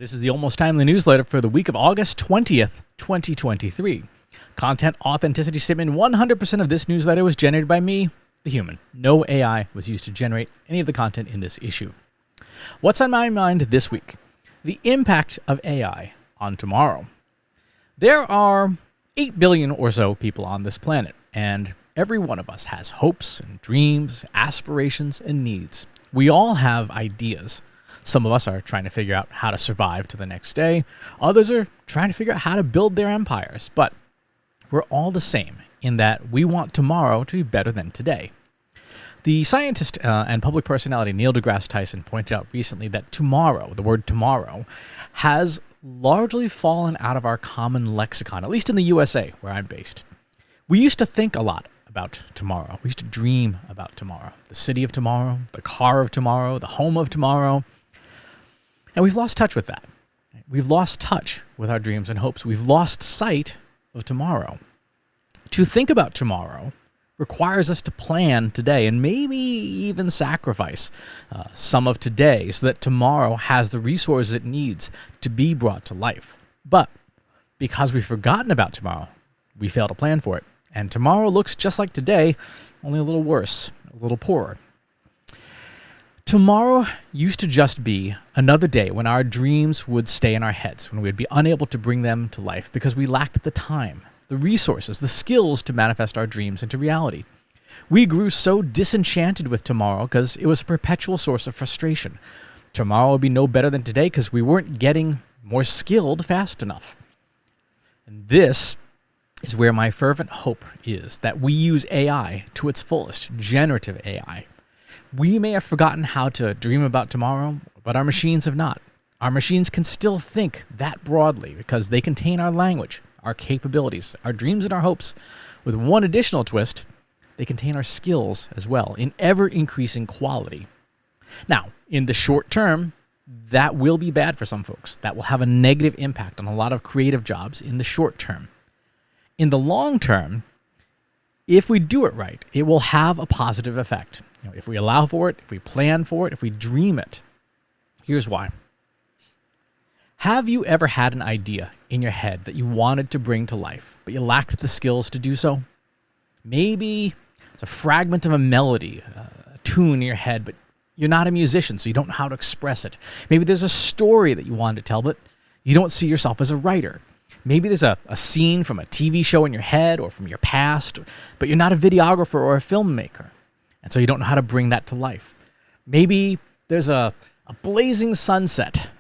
This is the Almost Timely newsletter for the week of August 20th, 2023. Content authenticity statement: 100% of this newsletter was generated by me, the human. No AI was used to generate any of the content in this issue. What's on my mind this week? The impact of AI on tomorrow. There are 8 billion or so people on this planet, and every one of us has hopes and dreams, aspirations, and needs. We all have ideas. Some of us are trying to figure out how to survive to the next day. Others are trying to figure out how to build their empires. But we're all the same in that we want tomorrow to be better than today. The scientist and public personality Neil deGrasse Tyson pointed out recently that tomorrow, the word tomorrow, has largely fallen out of our common lexicon, at least in the USA, where I'm based. We used to think a lot about tomorrow. We used to dream about tomorrow. The city of tomorrow, the car of tomorrow, the home of tomorrow. And we've lost touch with that. We've lost touch with our dreams and hopes. We've lost sight of tomorrow. To think about tomorrow requires us to plan today and maybe even sacrifice some of today so that tomorrow has the resources it needs to be brought to life. But because we've forgotten about tomorrow, we fail to plan for it. And tomorrow looks just like today, only a little worse, a little poorer. Tomorrow used to just be another day when our dreams would stay in our heads, when we'd be unable to bring them to life because we lacked the time, the resources, the skills to manifest our dreams into reality. We grew so disenchanted with tomorrow because it was a perpetual source of frustration. Tomorrow would be no better than today because we weren't getting more skilled fast enough. And this is where my fervent hope is, that we use AI to its fullest, generative AI. We may have forgotten how to dream about tomorrow, but our machines have not. Our machines can still think that broadly because they contain our language, our capabilities, our dreams and our hopes. With one additional twist, they contain our skills as well, in ever-increasing quality. Now, in the short term, that will be bad for some folks. That will have a negative impact on a lot of creative jobs in the short term. In the long term, if we do it right, it will have a positive effect. If we allow for it, if we plan for it, if we dream it. Here's why. Have you ever had an idea in your head that you wanted to bring to life, but you lacked the skills to do so? Maybe it's a fragment of a melody, a tune in your head, but you're not a musician, so you don't know how to express it. Maybe there's a story that you wanted to tell, but you don't see yourself as a writer. Maybe there's a scene from a TV show in your head or from your past, but you're not a videographer or a filmmaker. And so you don't know how to bring that to life. Maybe there's a blazing sunset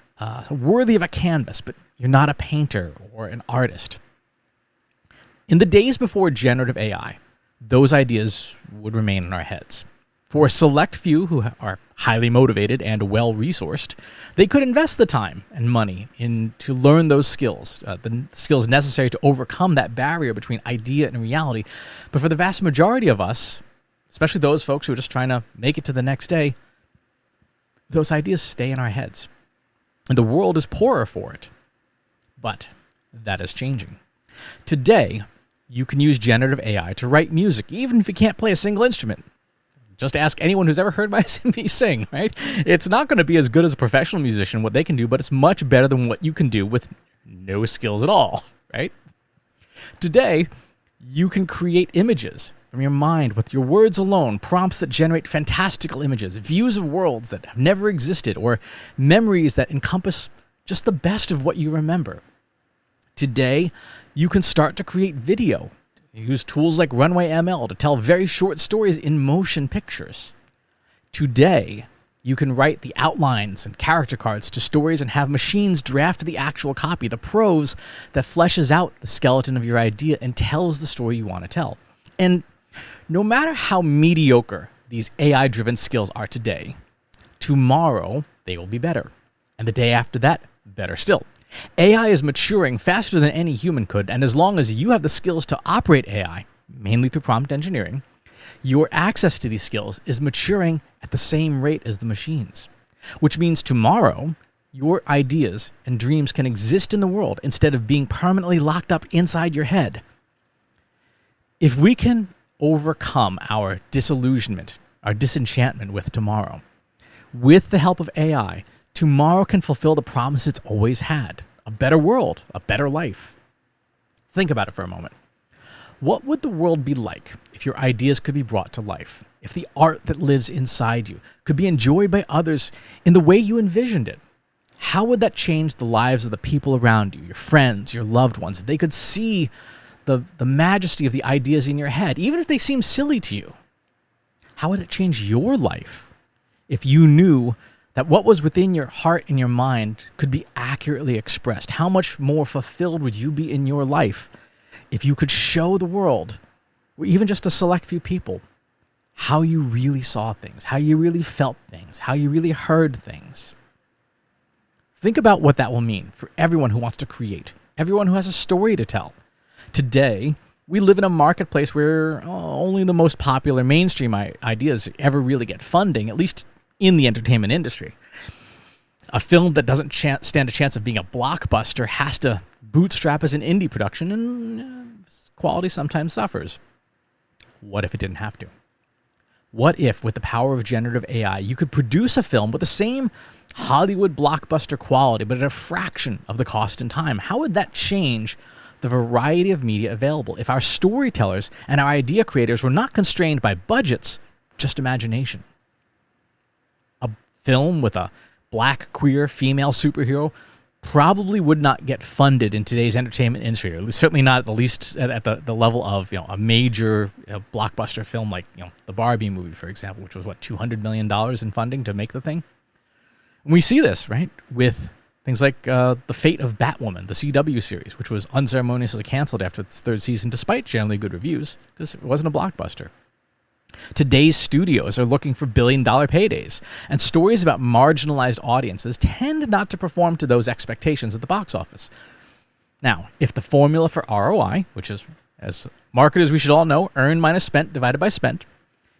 worthy of a canvas, but you're not a painter or an artist. In the days before generative AI, those ideas would remain in our heads. For a select few who are highly motivated and well-resourced, they could invest the time and money to learn those skills, the skills necessary to overcome that barrier between idea and reality. But for the vast majority of us, especially those folks who are just trying to make it to the next day, those ideas stay in our heads. And the world is poorer for it. But that is changing. Today, you can use generative AI to write music, even if you can't play a single instrument. Just ask anyone who's ever heard me sing, right? It's not going to be as good as a professional musician, what they can do, but it's much better than what you can do with no skills at all, right? Today, you can create images from your mind with your words alone, prompts that generate fantastical images, views of worlds that have never existed, or memories that encompass just the best of what you remember. Today, you can start to create video. Use tools like Runway ML to tell very short stories in motion pictures. Today, you can write the outlines and character cards to stories and have machines draft the actual copy, the prose that fleshes out the skeleton of your idea and tells the story you want to tell. And no matter how mediocre these AI-driven skills are today, tomorrow they will be better. And the day after that, better still. AI is maturing faster than any human could, and as long as you have the skills to operate AI, mainly through prompt engineering, your access to these skills is maturing at the same rate as the machines. Which means tomorrow, your ideas and dreams can exist in the world instead of being permanently locked up inside your head. If we can overcome our disillusionment, our disenchantment with tomorrow, with the help of AI, tomorrow can fulfill the promise it's always had: a better world, a better life. Think about it for a moment. What would the world be like if your ideas could be brought to life? If the art that lives inside you could be enjoyed by others in the way you envisioned it? How would that change the lives of the people around you, your friends, your loved ones? If they could see the majesty of the ideas in your head, even if they seem silly to you. How would it change your life if you knew that what was within your heart and your mind could be accurately expressed? How much more fulfilled would you be in your life if you could show the world, or even just a select few people, how you really saw things, how you really felt things, how you really heard things? Think about what that will mean for everyone who wants to create, everyone who has a story to tell. Today, we live in a marketplace where only the most popular mainstream ideas ever really get funding, at least in the entertainment industry. A film that doesn't stand a chance of being a blockbuster has to bootstrap as an indie production, and quality sometimes suffers. What if it didn't have to? What if, with the power of generative AI, you could produce a film with the same Hollywood blockbuster quality, but at a fraction of the cost and time? How would that change the variety of media available if our storytellers and our idea creators were not constrained by budgets, just imagination? A film with a black, queer, female superhero probably would not get funded in today's entertainment industry, or certainly not at least at the level of a major blockbuster film like the Barbie movie, for example, which was $200 million in funding to make the thing. And we see this right with things like The Fate of Batwoman, the CW series, which was unceremoniously canceled after its third season, despite generally good reviews, because it wasn't a blockbuster. Today's studios are looking for billion-dollar paydays, and stories about marginalized audiences tend not to perform to those expectations at the box office. Now, if the formula for ROI, which is, as marketers we should all know, earn minus spent divided by spent,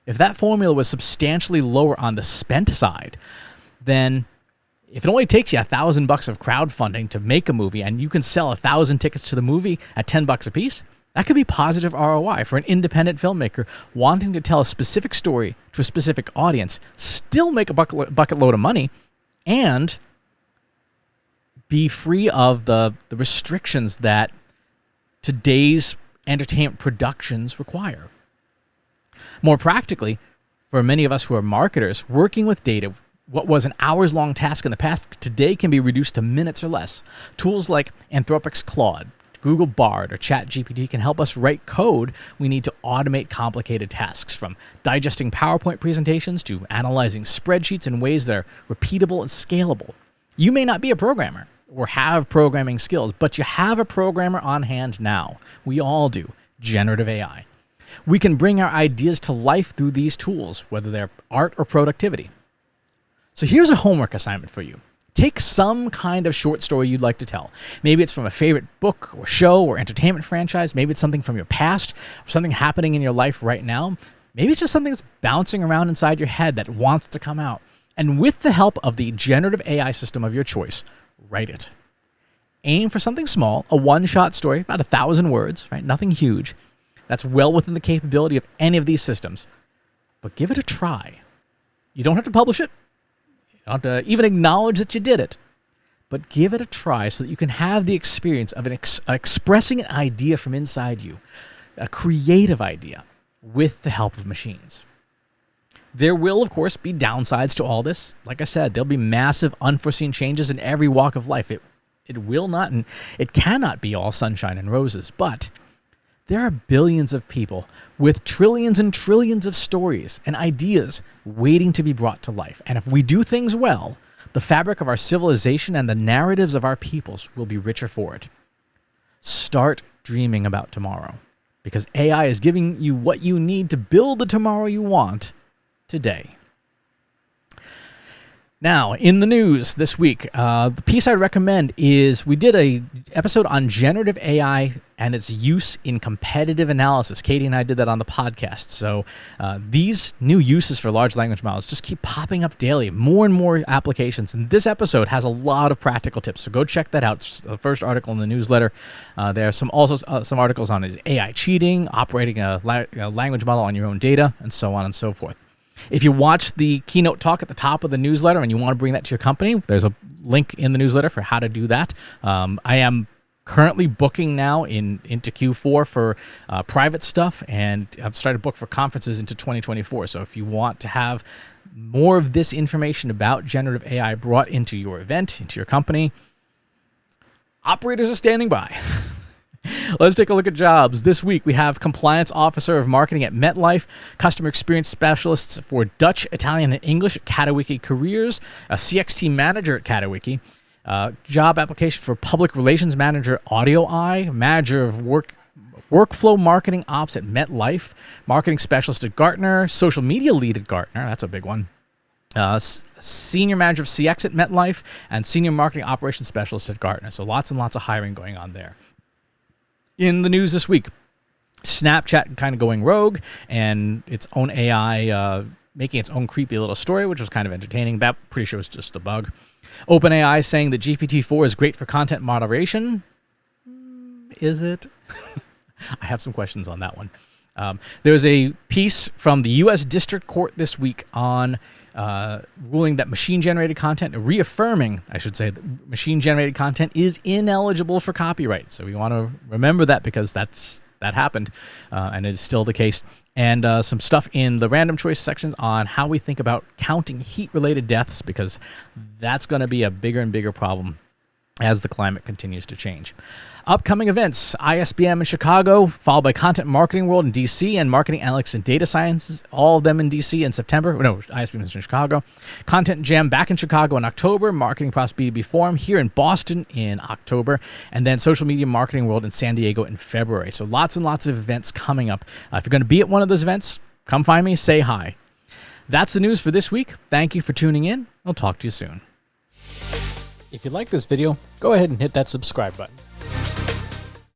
if that formula was substantially lower on the spent side, then if it only takes you $1,000 of crowdfunding to make a movie and you can sell 1,000 tickets to the movie at $10 a piece, that could be positive ROI for an independent filmmaker wanting to tell a specific story to a specific audience, still make a bucket load of money, and be free of the restrictions that today's entertainment productions require. More practically, for many of us who are marketers, working with data, what was an hours-long task in the past today can be reduced to minutes or less. Tools like Anthropic's Claude, Google Bard, or ChatGPT can help us write code we need to automate complicated tasks, from digesting PowerPoint presentations to analyzing spreadsheets in ways that are repeatable and scalable. You may not be a programmer or have programming skills, but you have a programmer on hand now. We all do. Generative AI. We can bring our ideas to life through these tools, whether they're art or productivity. So here's a homework assignment for you. Take some kind of short story you'd like to tell. Maybe it's from a favorite book or show or entertainment franchise. Maybe it's something from your past, or something happening in your life right now. Maybe it's just something that's bouncing around inside your head that wants to come out. And with the help of the generative AI system of your choice, write it. Aim for something small, a one-shot story, about 1,000 words, right? Nothing huge. That's well within the capability of any of these systems. But give it a try. You don't have to publish it. You don't have to even acknowledge that you did it, but give it a try so that you can have the experience of expressing an idea from inside you, a creative idea, with the help of machines. There will, of course, be downsides to all this. Like I said, there'll be massive unforeseen changes in every walk of life. It will not, and it cannot be all sunshine and roses, but there are billions of people with trillions and trillions of stories and ideas waiting to be brought to life. And if we do things well, the fabric of our civilization and the narratives of our peoples will be richer for it. Start dreaming about tomorrow, because AI is giving you what you need to build the tomorrow you want today. Now, in the news this week, the piece I'd recommend is we did an episode on generative AI and its use in competitive analysis. Katie and I did that on the podcast. So these new uses for large language models just keep popping up daily, more and more applications. And this episode has a lot of practical tips. So go check that out. It's the first article in the newsletter. There are some articles on is AI cheating, operating a language model on your own data, and so on and so forth. If you watch the keynote talk at the top of the newsletter and you want to bring that to your company, there's a link in the newsletter for how to do that. I am currently booking now into Q4 for private stuff, and I've started to book for conferences into 2024. So if you want to have more of this information about generative AI brought into your event, into your company, operators are standing by. Let's take a look at jobs. This week, we have Compliance Officer of Marketing at MetLife, Customer Experience Specialists for Dutch, Italian, and English at Katawiki Careers, a CXT Manager at Katawiki, job application for Public Relations Manager at AudioEye, Manager of Workflow Marketing Ops at MetLife, Marketing Specialist at Gartner, Social Media Lead at Gartner, that's a big one, Senior Manager of CX at MetLife, and Senior Marketing Operations Specialist at Gartner. So lots and lots of hiring going on there. In the news this week, Snapchat kind of going rogue and its own AI making its own creepy little story, which was kind of entertaining. That pretty sure was just a bug. OpenAI saying that GPT-4 is great for content moderation. Is it? I have some questions on that one. There's a piece from the U.S. District Court this week on ruling that machine-generated content, reaffirming, I should say, that machine-generated content is ineligible for copyright. So we want to remember that because that happened, and it is still the case. And some stuff in the random choice sections on how we think about counting heat-related deaths, because that's going to be a bigger and bigger problem as the climate continues to change. Upcoming events, ISBM in Chicago, followed by Content Marketing World in DC, and Marketing Analytics and Data Science, all of them in DC in September. No, ISBM is in Chicago. Content Jam back in Chicago in October, Marketing Plus B2B Forum here in Boston in October, and then Social Media Marketing World in San Diego in February. So lots and lots of events coming up. If you're going to be at one of those events, come find me, say hi. That's the news for this week. Thank you for tuning in. I'll talk to you soon. If you like this video, go ahead and hit that subscribe button.